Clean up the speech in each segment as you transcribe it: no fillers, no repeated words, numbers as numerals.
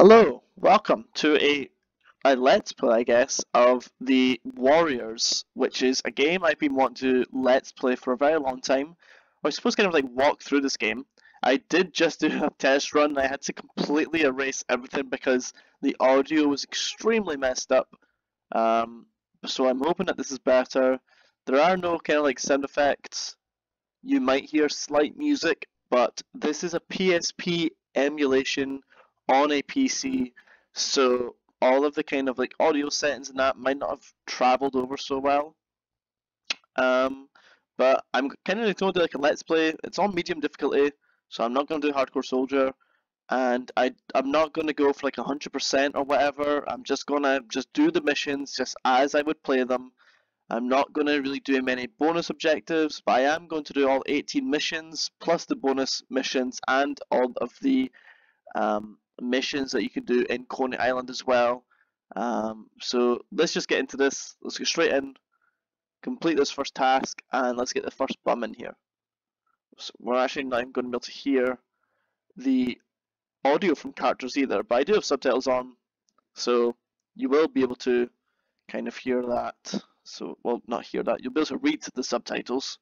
Hello, welcome to a let's play, I guess, of the Warriors, which is a game I've been wanting to let's play for a very long time. I was supposed to kind of like walk through this game. I did just do a test run. I had to completely erase everything because the audio was extremely messed up. Um, so I'm hoping that this is better. There are no kind of like sound effects. You might hear slight music, but this is a PSP emulation on a PC, so all of the kind of like audio settings and that might not have traveled over so well. Um, but I'm kind of going to do like a let's play. It's on medium difficulty, so I'm not going to do hardcore soldier, and I'm not going to go for like 100% or whatever. I'm just gonna just do the missions just as I would play them. I'm not going to really do many bonus objectives, but I am going to do all 18 missions, plus the bonus missions, and all of the missions that you can do in Coney Island as well. So let's just get into this. Let's go straight in, complete this first task, and let's get the first bum in here. So we're actually not even going to be able to hear the audio from characters either, but I do have subtitles on, so you will be able to kind of hear that. So, well, not hear that. You'll be able to read the subtitles.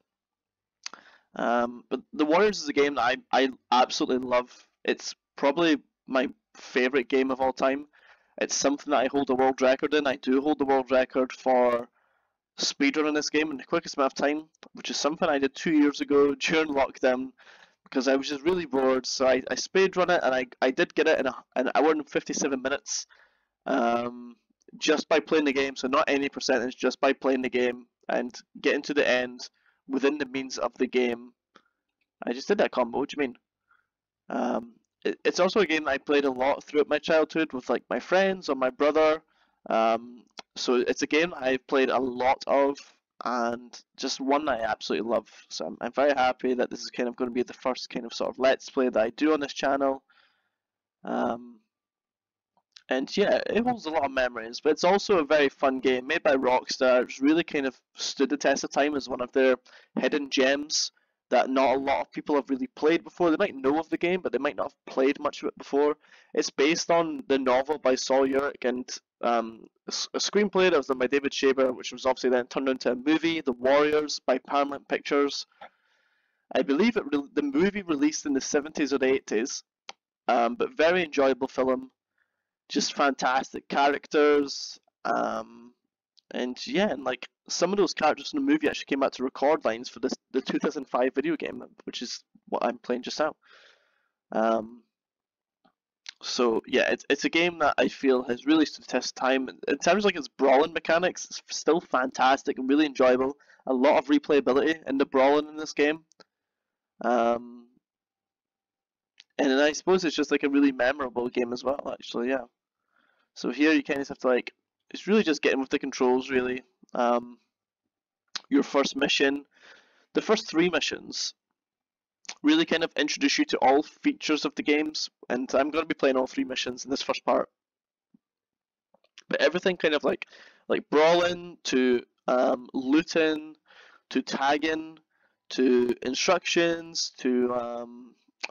But The Warriors is a game that I absolutely love. It's probably my favorite game of all time. It's something that I hold a world record in. I do hold the world record for speedrunning this game in the quickest amount of time, which is something I did 2 years ago during lockdown because I was just really bored. So I speedrun it, and I did get it in an hour and 57 minutes. Just by playing the game, so not any percentage, just by playing the game and getting to the end within the means of the game. I just did that combo, what do you mean? It's also a game that I played a lot throughout my childhood with like my friends or my brother. So it's a game that I've played a lot of and just one that I absolutely love. So I'm very happy that this is kind of going to be the first kind of sort of let's play that I do on this channel. And yeah, it holds a lot of memories, but it's also a very fun game made by Rockstar. It's really kind of stood the test of time as one of their hidden gems that not a lot of people have really played before. They might know of the game, but they might not have played much of it before. It's based on the novel by Saul Yurick and a screenplay that was done by David Shaber, which was obviously then turned into a movie, The Warriors, by Paramount Pictures. I believe the movie released in the 70s or the 80s, but very enjoyable film, just fantastic characters. And yeah, and like some of those characters in the movie actually came out to record lines for the 2005 video game, which is what I'm playing just now. So yeah, it's a game that I feel has really stood the test of time. In terms of like its brawling mechanics, it's still fantastic and really enjoyable. A lot of replayability in the brawling in this game. Um, and I suppose it's just like a really memorable game as well, actually, yeah. So here you kind of have to like, it's really just getting with the controls really. Your first mission, the first three missions really kind of introduce you to all features of the games, and I'm going to be playing all three missions in this first part. But everything kind of like brawling to looting to tagging to instructions to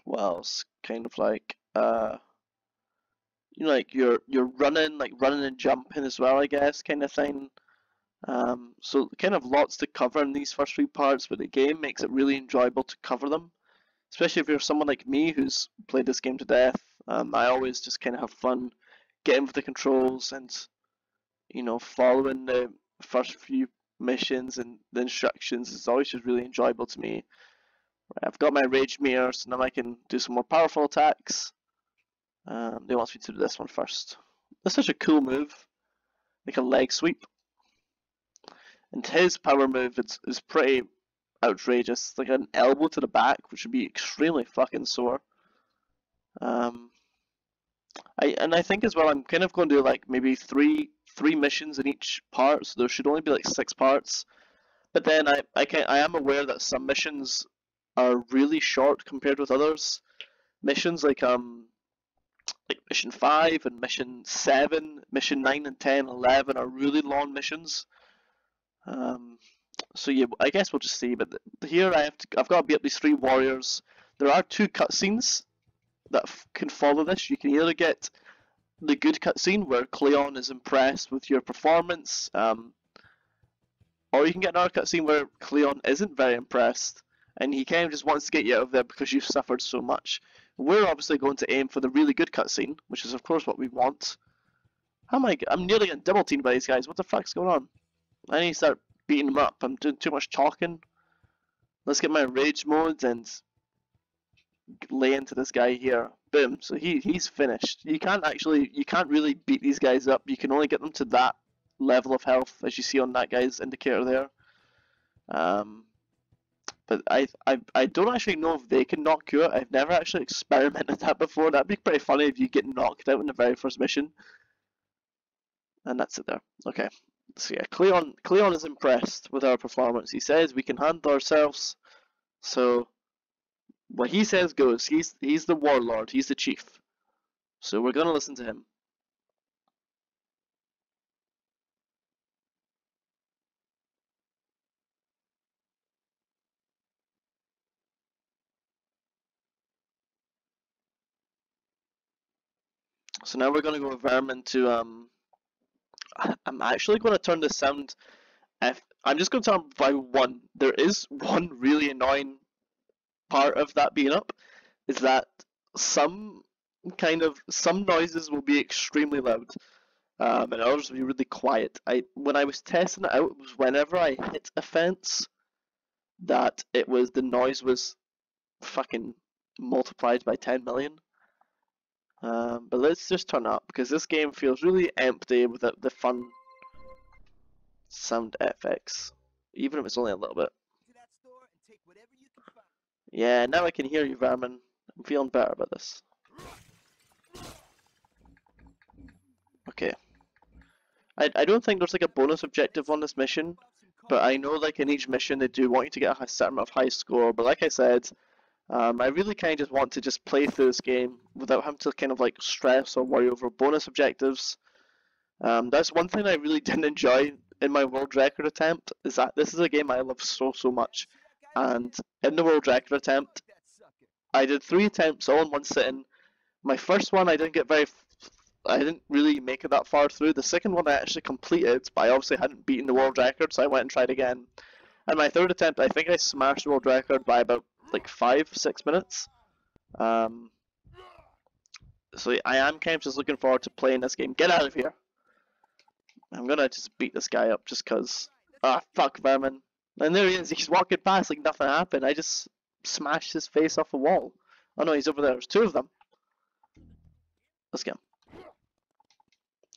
what else? Kind of like you know, like you're running, like running and jumping as well, I guess, kind of thing. So kind of lots to cover in these first three parts, but the game makes it really enjoyable to cover them, especially if you're someone like me who's played this game to death. I always just kind of have fun getting with the controls and following the first few missions and the instructions. It's always just really enjoyable to me. Right, I've got my rage meter, so now I can do some more powerful attacks. They want me to do this one first. That's such a cool move, like a leg sweep. And his power move is pretty outrageous, like an elbow to the back, which would be extremely fucking sore. I think as well I'm kind of going to do like maybe three missions in each part, so there should only be like 6 parts. But then I am aware that some missions are really short compared with others. Missions like mission 5 and mission 7, mission 9 and 10, 11 are really long missions. So yeah, I guess we'll just see. But here I've got to beat up these 3 warriors. There are 2 cutscenes that can follow this. You can either get the good cutscene where Cleon is impressed with your performance, or you can get another cutscene where Cleon isn't very impressed and he kind of just wants to get you out of there because you've suffered so much. We're obviously going to aim for the really good cutscene, which is of course what we want. How am I'm nearly getting double teamed by these guys. What the fuck's going on? I need to start beating them up. I'm doing too much talking. Let's get my rage mode and lay into this guy here. Boom. So he's finished. You can't really beat these guys up. You can only get them to that level of health, as you see on that guy's indicator there. But I don't actually know if they can knock you out. I've never actually experimented that before. That'd be pretty funny if you get knocked out in the very first mission. And that's it there. Okay. So yeah, Cleon is impressed with our performance. He says we can handle ourselves. So what he says goes. He's the warlord. He's the chief. So we're gonna listen to him. So now we're gonna go with Vermin to I'm actually gonna turn the sound. I'm just gonna turn by one. There is one really annoying part of that being up, is that some noises will be extremely loud, and others will be really quiet. When I was testing it out, it was whenever I hit a fence that the noise was fucking multiplied by 10 million. But let's just turn up because this game feels really empty without the fun sound effects, even if it's only a little bit. Yeah, now I can hear you, Vermin. I'm feeling better about this. Okay. I don't think there's like a bonus objective on this mission, but I know like in each mission they do want you to get a certain amount of high score, but like I said, I really kind of just want to just play through this game without having to kind of like stress or worry over bonus objectives. That's one thing I really didn't enjoy in my world record attempt, is that this is a game I love so much, and in the world record attempt I did 3 attempts all in one sitting. My first one I didn't really make it that far through. The second one I actually completed, but I obviously hadn't beaten the world record, so I went and tried again. And my third attempt, I think I smashed the world record by about like 5-6 minutes. So I am kind of just looking forward to playing this game. Get out of here! I'm gonna just beat this guy up just cause. Ah, fuck, Vermin. And there he is, he's walking past like nothing happened. I just smashed his face off a wall. Oh no, he's over there. There's 2 of them. Let's get him.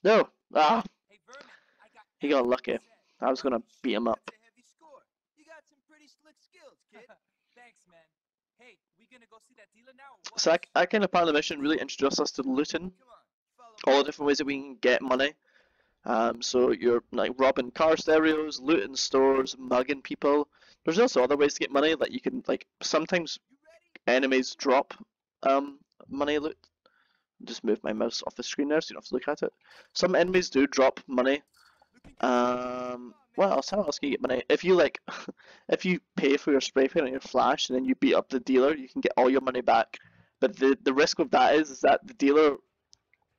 No! Ah! He got lucky. I was gonna beat him up. So that kind of part of the mission really introduced us to looting. All the different ways that we can get money. So you're like robbing car stereos, looting stores, mugging people. There's also other ways to get money, like you can sometimes enemies drop money loot. Just move my mouse off the screen there so you don't have to look at it. Some enemies do drop money. What else? How else can you get money? If you if you pay for your spray paint on your flash and then you beat up the dealer, you can get all your money back. But the risk of that is that the dealer,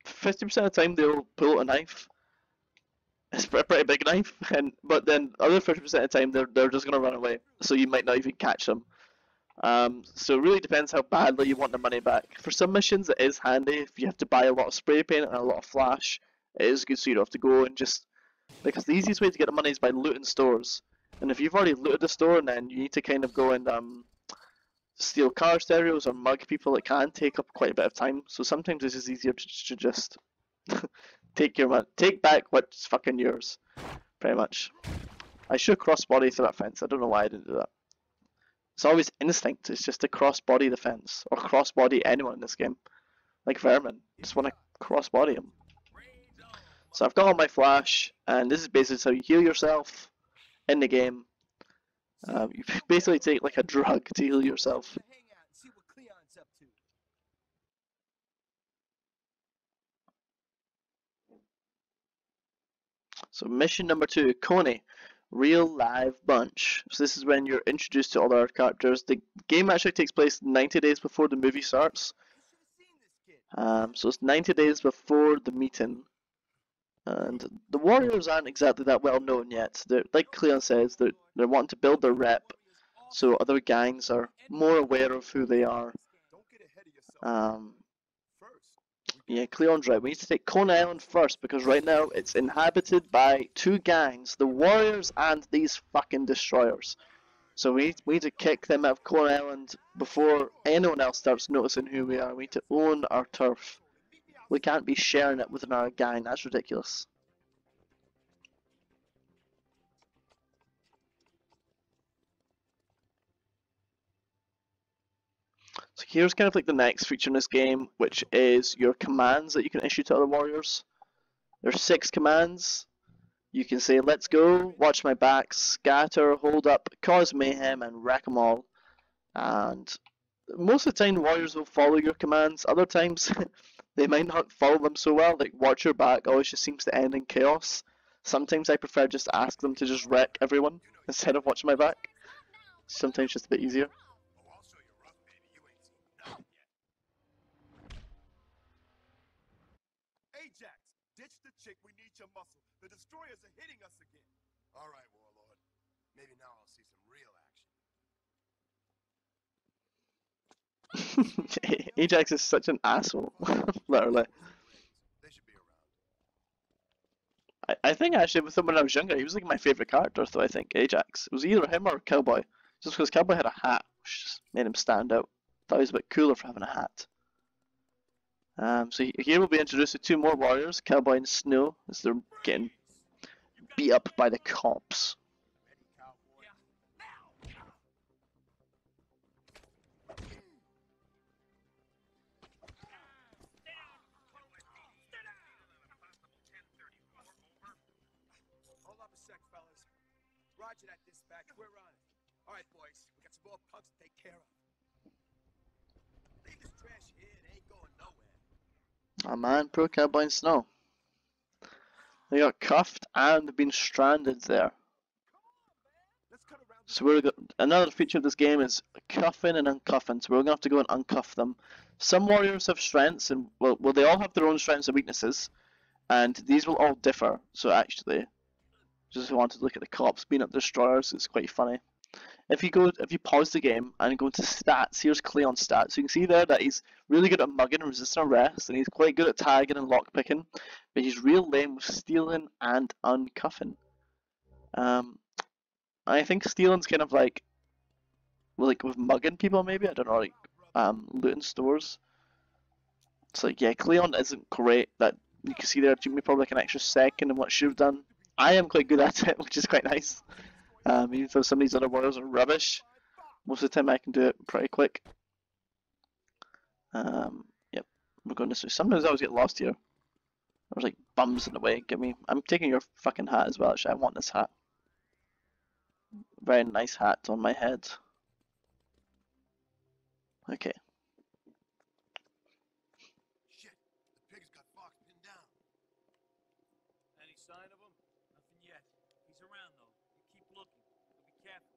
50% of the time they'll pull out a knife. It's a pretty big knife, but then other 50% of the time they're just gonna run away, so you might not even catch them. So it really depends how badly you want the money back. For some missions it is handy if you have to buy a lot of spray paint and a lot of flash. It is good so you don't have to go and just, because the easiest way to get the money is by looting stores. And if you've already looted the store and then you need to kind of go and steal car stereos or mug people, it can take up quite a bit of time. So sometimes it's just easier to just take back what's fucking yours, pretty much. I should cross-body through that fence. I don't know why I didn't do that. It's always instinct. It's just to cross-body the fence or cross-body anyone in this game, like Vermin. Just want to cross-body him. So I've got all my flash, and this is basically how you heal yourself in the game. You basically take like a drug to heal yourself. So mission number 2, Coney, real live bunch. So this is when you're introduced to all our characters. The game actually takes place 90 days before the movie starts. So it's 90 days before the meeting. And the Warriors aren't exactly that well known yet. Like Cleon says, they're wanting to build their rep so other gangs are more aware of who they are. Yeah, Cleon's right. We need to take Coney Island first because right now it's inhabited by two gangs, the Warriors and these fucking destroyers. So we need to kick them out of Coney Island before anyone else starts noticing who we are. We need to own our turf. We can't be sharing it with another gang. That's ridiculous. So here's kind of like the next feature in this game, which is your commands that you can issue to other warriors. There's 6 commands. You can say, let's go, watch my back, scatter, hold up, cause mayhem, and wreck them all. And most of the time, the warriors will follow your commands. Other times, they might not follow them so well. Like, watch your back always just seems to end in chaos. Sometimes I prefer just to ask them to just wreck everyone instead of watching my back. Sometimes just a bit easier. Ditch the chick, we need your muscle. The destroyers are hitting us again. All right, Warlord. Maybe now I'll see some real action. Ajax is such an asshole, literally. They should be around. I think actually with him when I was younger, he was like my favourite character, though I think, Ajax. It was either him or Cowboy. Just because Cowboy had a hat, which just made him stand out. Thought he was a bit cooler for having a hat. So here we'll be introduced to 2 more warriors, Cowboy and Snow, as they're getting beat up by the cops. Hold up a sec, fellas. Roger that dispatch, we're on it. All right, boys, we got some more punks to take care of. Leave this trash here, it ain't going nowhere. Oh man, poor Cowboy and Snow. They got cuffed and been stranded there. So another feature of this game is cuffing and uncuffing. So we're going to have to go and uncuff them. Some warriors have strengths, and well, they all have their own strengths and weaknesses, and these will all differ. So actually, just wanted to look at the cops being up destroyers. It's quite funny. If you pause the game and go to stats, here's Cleon's stats. So you can see there that he's really good at mugging and resisting arrest, and he's quite good at tagging and lockpicking, but he's real lame with stealing and uncuffing. I think stealing's kind of like with mugging people maybe. I don't know, like looting stores. So like, yeah, Cleon isn't great. That you can see there, it took me probably like an extra second in what should have done. I am quite good at it, which is quite nice. Even though some of these other warriors are rubbish, most of the time I can do it pretty quick. Yep, we're going this way. Sometimes I always get lost here. There's like bums in the way. I'm taking your fucking hat as well. Actually, I want this hat. Very nice hat on my head. Okay. Shit, the pig's got Fox pinned down. Any sign of him? Nothing yet. He's around though. You keep looking. But be careful.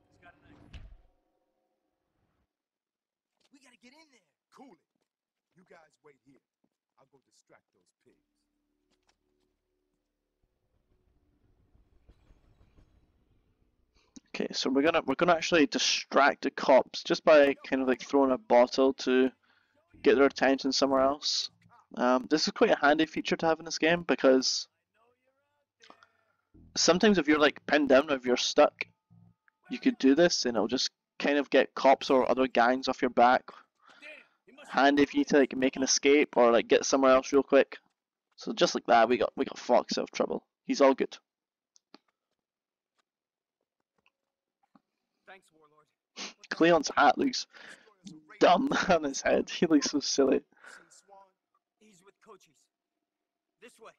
He's got a knife. We gotta get in there. Cool it. You guys wait here. I'll go distract those pigs. Okay, so we're gonna actually distract the cops just by kind of like throwing a bottle to get their attention somewhere else. This is quite a handy feature to have in this game because sometimes if you're like pinned down or if you're stuck, you could do this and it'll just kind of get cops or other gangs off your back. Handy if you need to like make an escape or like get somewhere else real quick. So just like that, we got Fox out of trouble. He's all good. Thanks, Warlord. Cleon's hat looks dumb on his head. He looks so silly. He's with Cochise. This way.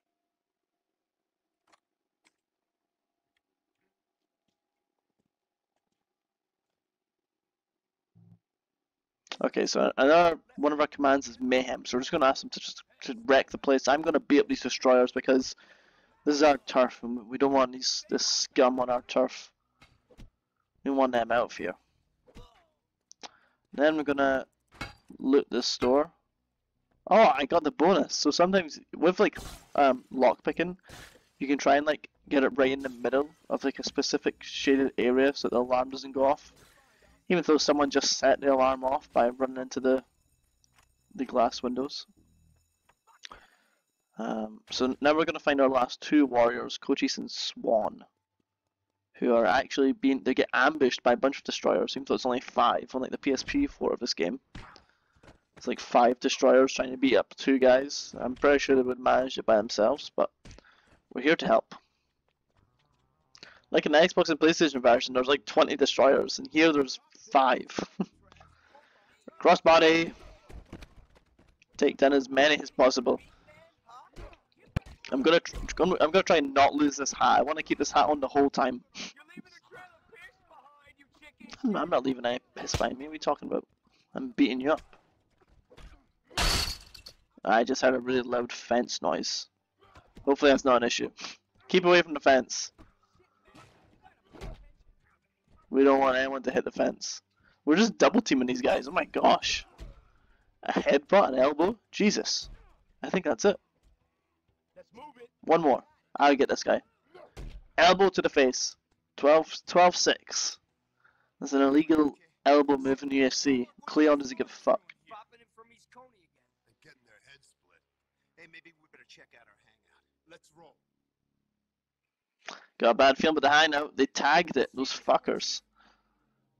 Okay, so another one of our commands is mayhem. So we're just going to ask them to wreck the place. I'm going to beat up these destroyers because this is our turf, and we don't want this scum on our turf. We want them out of here. Then we're going to loot this store. Oh, I got the bonus. So sometimes with like lock picking, you can try and like get it right in the middle of like a specific shaded area so the alarm doesn't go off. Even though someone just set the alarm off by running into the glass windows. So now we're gonna find our last two warriors, Cochise and Swan, who are actually they get ambushed by a bunch of destroyers, even though it's only 5, unlike the PSP 4 of this game. It's like 5 destroyers trying to beat up 2 guys. I'm pretty sure they would manage it by themselves, but we're here to help. Like in the Xbox and PlayStation version, there's like 20 destroyers, and here there's 5. Crossbody! Take down as many as possible. I'm gonna try and not lose this hat. I want to keep this hat on the whole time. I'm not leaving any piss behind me. What are you talking about? I'm beating you up. I just had a really loud fence noise. Hopefully that's not an issue. Keep away from the fence. We don't want anyone to hit the fence. We're just double teaming these guys. Oh my gosh. A headbutt, an elbow. Jesus. I think that's it. One more. I'll get this guy. Elbow to the face. 12-6. That's an illegal elbow move in UFC. Cleon doesn't give a fuck. Popping in from East Coney again. And getting their heads split. Hey, maybe we better check out our hangout. Let's roll. Got a bad feeling about the hangout. They tagged it, those fuckers.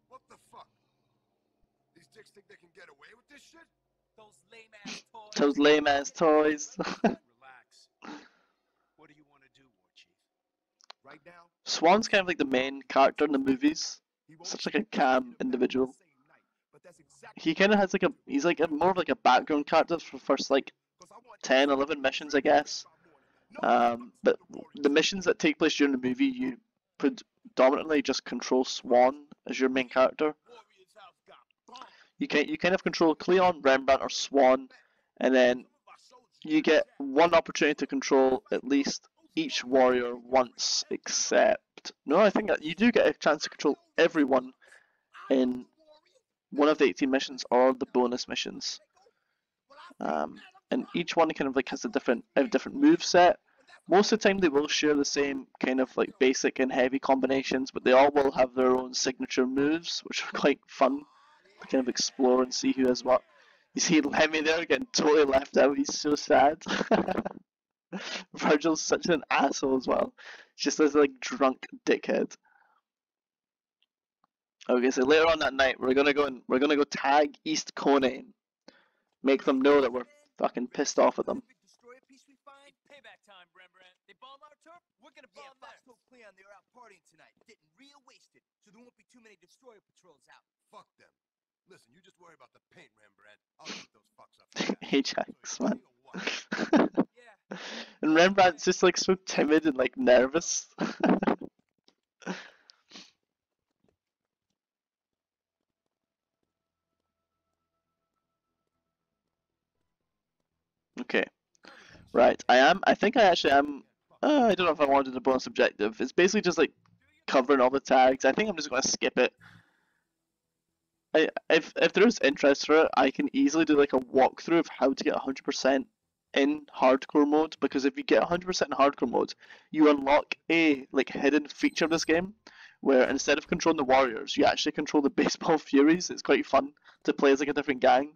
What the fuck? These dicks think they can get away with this shit? Those lame ass toys. Those lame ass toys. Relax. What do you want to do, War Chief? Right now, Swan's kind of like the main character in the movies. Such like a calm individual. He kind of has like he's like more of like a background character for the first like 10, 11 missions, I guess. But the missions that take place during the movie, you predominantly just control Swan as your main character. You kind of control Cleon, Rembrandt, or Swan, and then you get one opportunity to control at least each warrior once, except no, I think that you do get a chance to control everyone in one of the 18 missions or the bonus missions. And each one kind of like has a different move set. Most of the time they will share the same kind of like basic and heavy combinations, but they all will have their own signature moves, which are quite fun to kind of explore and see who has what. You see Lemmy there getting totally left out, he's so sad. Virgil's such an asshole as well. Just this like drunk dickhead. Okay, so later on that night we're gonna go tag East Coney. Make them know that we're fucking pissed off at them. Payback time, Rembrandt. They bomb our turf, we're gonna bomb Fox theirs. told Cleon they were out partying tonight, getting real wasted, so there won't be too many destroyer patrols out. fuck them. Listen, you just worry about the paint, Rembrandt. I'll keep those fucks up. for you. Ajax, So, man. you know what? Yeah. And Rembrandt's just like so timid and like nervous. Okay. Right. I think I actually am. I don't know if I wanted a bonus objective. It's basically just like covering all the tags. I think I'm just going to skip it. If there is interest for it, I can easily do like a walkthrough of how to get 100% in hardcore mode. Because if you get 100% in hardcore mode, you unlock a like hidden feature of this game, where instead of controlling the warriors, you actually control the baseball furies. It's quite fun to play as like a different gang.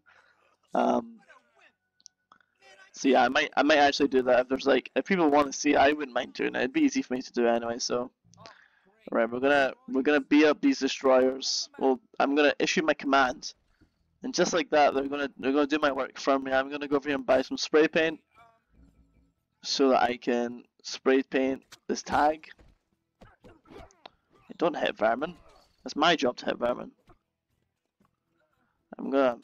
So yeah, I might actually do that if there's like if people want to see, I wouldn't mind doing it. It'd be easy for me to do anyway. So, right, we're gonna beat up these destroyers. Well, I'm gonna issue my command, and just like that, they're gonna do my work for me. I'm gonna go over here and buy some spray paint, so that I can spray paint this tag. Don't hit vermin. It's my job to hit vermin. I'm gonna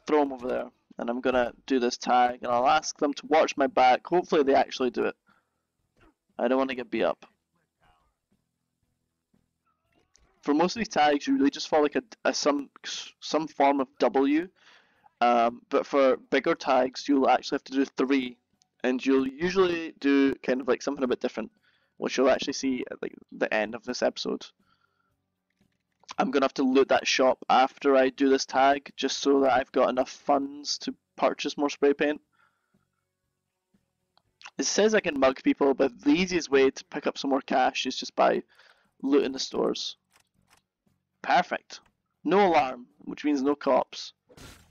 throw them over there. And I'm gonna do this tag, and I'll ask them to watch my back. Hopefully they actually do it. I don't want to get beat up. For most of these tags, you really just follow like some form of W. But for bigger tags, you'll actually have to do 3, and you'll usually do kind of like something a bit different, which you'll actually see at like the end of this episode. I'm gonna have to loot that shop after I do this tag, just so that I've got enough funds to purchase more spray paint. It says I can mug people, but the easiest way to pick up some more cash is just by looting the stores. Perfect. No alarm, which means no cops.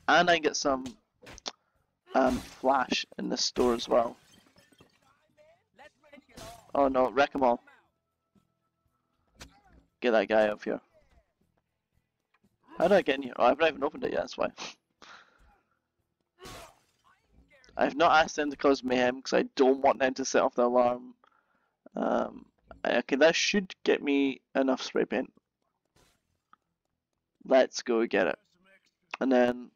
And I get some flash in this store as well. Oh no, wreck them all. Get that guy up here. How did I get in here? Oh, I've not even opened it yet, that's why. I've not asked them to cause mayhem because I don't want them to set off the alarm. Okay, that should get me enough spray paint. Let's go get it. And then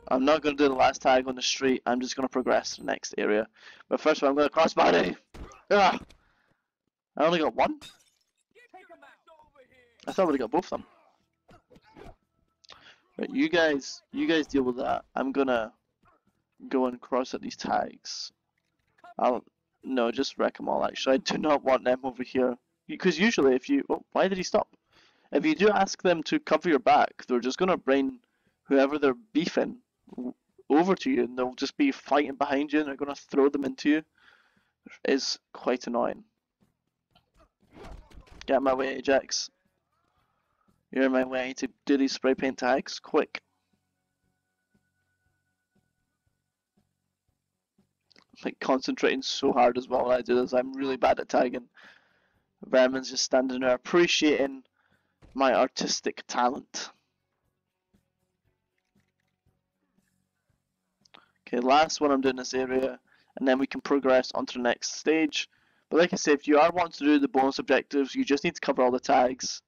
I'm not going to do the last tag on the street, I'm just going to progress to the next area. But first of all, I'm going to crossbody! Ugh! I only got one? I thought I would have got both of them. Right, you guys deal with that. I'm gonna go and cross at these tags. No, just wreck them all actually. I do not want them over here. Because usually if you... Oh, why did he stop? If you do ask them to cover your back, they're just gonna bring whoever they're beefing over to you and they'll just be fighting behind you and they're gonna throw them into you. It's quite annoying. Get out of my way, Ajax. You're in my way. I need to do these spray paint tags quick. I'm like concentrating so hard as well when I do this. I'm really bad at tagging. Vermin's just standing there appreciating my artistic talent. Okay, last one I'm doing this area, and then we can progress onto the next stage. But like I said, if you are wanting to do the bonus objectives, you just need to cover all the tags.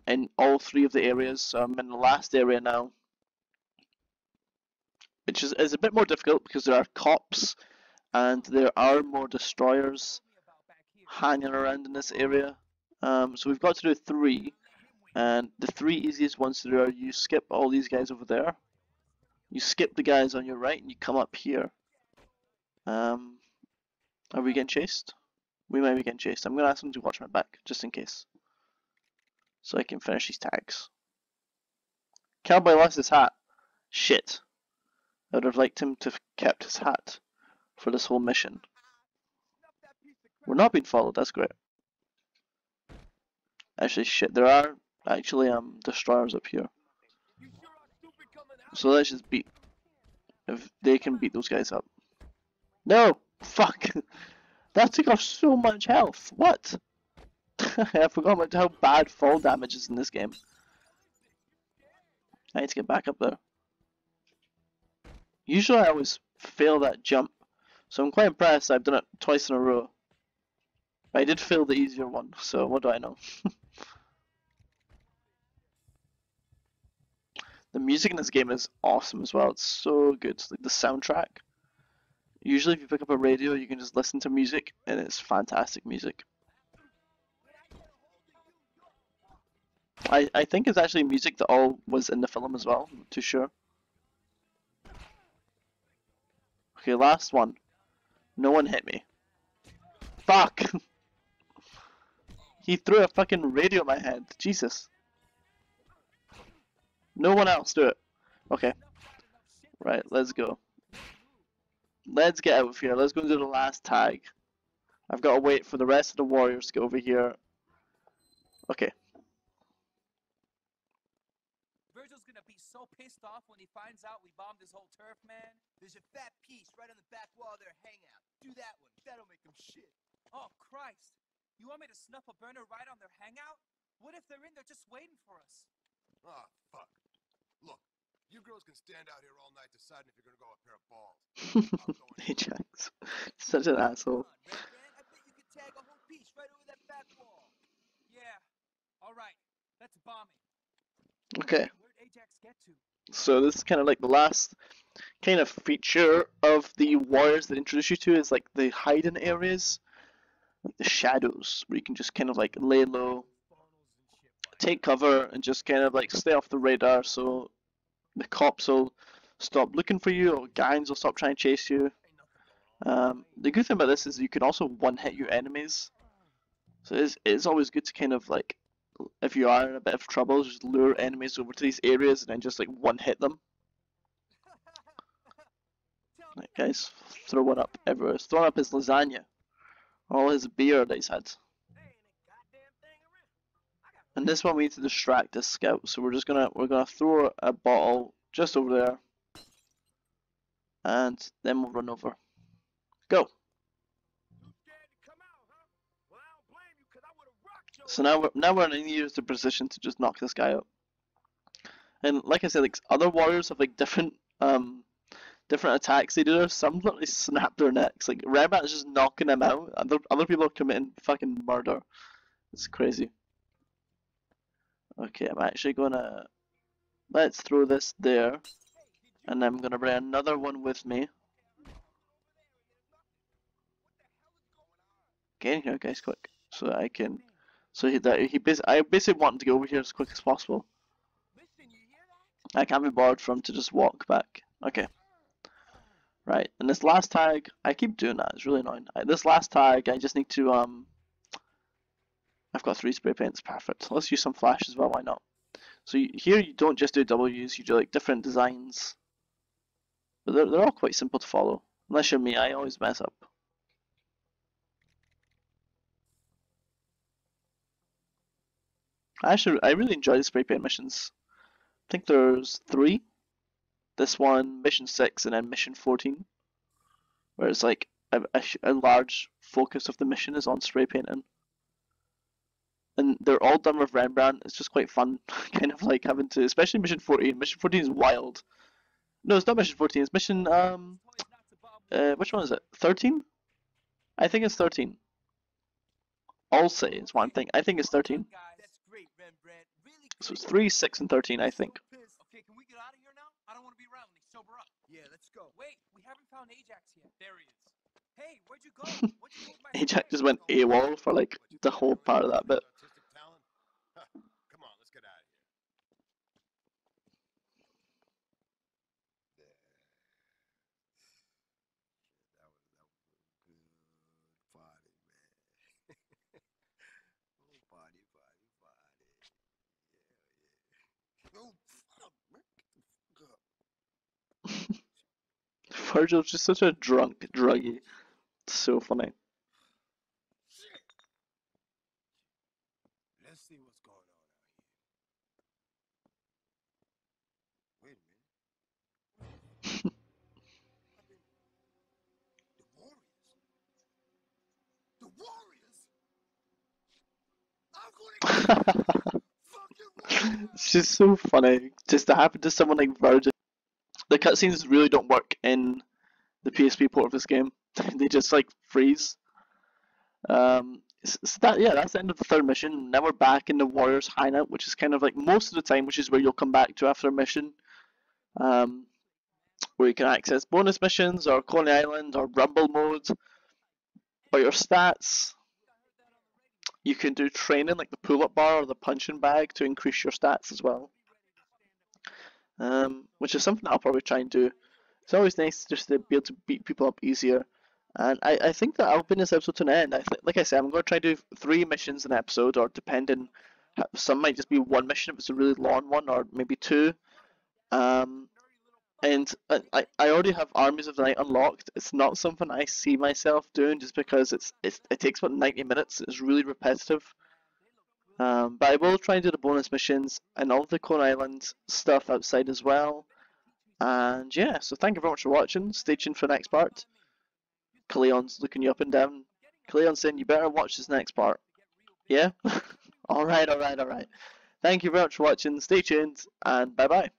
In all three of the areas. So I'm in the last area now, which is a bit more difficult because there are cops and there are more destroyers hanging around in this area. So we've got to do 3, and the 3 easiest ones to do are you skip all these guys over there, you skip the guys on your right, and you come up here. Are we getting chased? We might be getting chased. I'm going to ask them to watch my back, just in case. So I can finish these tags. Cowboy lost his hat. Shit. I would have liked him to have kept his hat for this whole mission. We're not being followed, that's great. Actually, shit, there are actually destroyers up here. So let's just beat... If they can beat those guys up. No! Fuck! That took off so much health. What? I forgot about how bad fall damage is in this game. I need to get back up there. Usually I always fail that jump, so I'm quite impressed I've done it twice in a row. I did fail the easier one, so what do I know? The music in this game is awesome as well, it's so good. It's like the soundtrack. Usually if you pick up a radio you can just listen to music and it's fantastic music. I think it's actually music that all was in the film as well, I'm not too sure. Okay, last one. No one hit me. Fuck! He threw a fucking radio at my head. Jesus. No one else do it. Okay. Right, let's go. Let's get out of here. Let's go and do the last tag. I've got to wait for the rest of the warriors to get over here. Okay. Virgil's gonna be so pissed off when he finds out we bombed his whole turf, man. There's a fat piece right on the back wall of their hangout. Do that one. That'll make them shit. Oh, Christ. You want me to snuff a burner right on their hangout? What if they're in there just waiting for us? Ah, fuck. Look, you girls can stand out here all night deciding if you're gonna go a pair of balls. Ajax. Such an asshole. Come on, Red Man. I bet you could tag a whole piece right over that back wall. Yeah. All right. Let's bomb it. Okay. Where'd Ajax get to? So this is kind of like the last kind of feature of the warriors that introduce you to is like the hiding areas, like the shadows, where you can just kind of like lay low, take cover, and just kind of like stay off the radar so the cops will stop looking for you or gangs will stop trying to chase you. The good thing about this is you can also one-hit your enemies, so it's always good to kind of like, if you are in a bit of trouble, just lure enemies over to these areas and then just like one-hit them. Tell That guy's throwing up everywhere. He's throwing up his lasagna. All his beer that he's had. And this one we need to distract this scout, so we're gonna throw a bottle just over there. And then we'll run over. Go! So now we're in an easier position to just knock this guy out. And like I said, like other warriors have like different attacks they do. Some literally snap their necks. Like Rembrandt is just knocking them out. Other people are committing fucking murder. It's crazy. Okay, I'm actually gonna let's throw this there, and I'm gonna bring another one with me. Get in here, guys, quick, so that I can. So I basically want him to get over here as quick as possible. I can't be bothered for him to just walk back. Okay. Right, and this last tag, I keep doing that. It's really annoying. This last tag, I just need to I've got 3 spray paints, perfect. Let's use some flash as well. Why not? So here you don't just do W's, you do like different designs, but they're all quite simple to follow. Unless you're me, I always mess up. I really enjoy the spray paint missions. I think there's 3. This one, mission 6, and then mission 14, where it's like a large focus of the mission is on spray painting. And they're all done with Rembrandt. It's just quite fun, kind of like having to, especially mission 14. Mission 14 is wild. No, it's not mission 14. It's mission which one is it? 13? I think it's 13. I'll say it's one thing. I think it's 13. So it's 3, 6, and 13, I think. Okay, can we get out of here now? I don't want to be around when they sober up. Yeah, let's go. Wait, we haven't found Ajax yet. There he is. Hey, where'd you go? What'd you do with my Ajax just went AWOL for like the whole part of that bit. Come on, let's get out of here. That was a good party, man. Oh, party. Yeah. Oh, fuck, man. Get the fuck up. Virgil's just such a druggie. It's so funny. Let's see what's going on out here. Wait a minute. The Warriors? I'm gonna fucking Warriors! It's just so funny. Just to happen to someone like Virgil. The cutscenes really don't work in the PSP port of this game. They just like freeze. So that's the end of the 3rd mission. Now we're back in the Warriors hideout, which is kind of like most of the time, which is where you'll come back to after a mission. Where you can access bonus missions, or Coney Island, or Rumble mode, or your stats. You can do training like the pull-up bar or the punching bag to increase your stats as well. Which is something I'll probably try and do. It's always nice just to be able to beat people up easier. And I think that I'll bring this episode to an end. Like I said, I'm going to try to do 3 missions an episode, or depending, some might just be 1 mission if it's a really long one, or maybe 2. And I already have Armies of the Night unlocked. It's not something I see myself doing just because it takes about 90 minutes. It's really repetitive. But I will try and do the bonus missions and all the Coney Island stuff outside as well. And yeah, so thank you very much for watching. Stay tuned for the next part. Cleon's looking you up and down. Cleon's saying you better watch this next part. Yeah? Alright. Thank you very much for watching. Stay tuned and bye bye.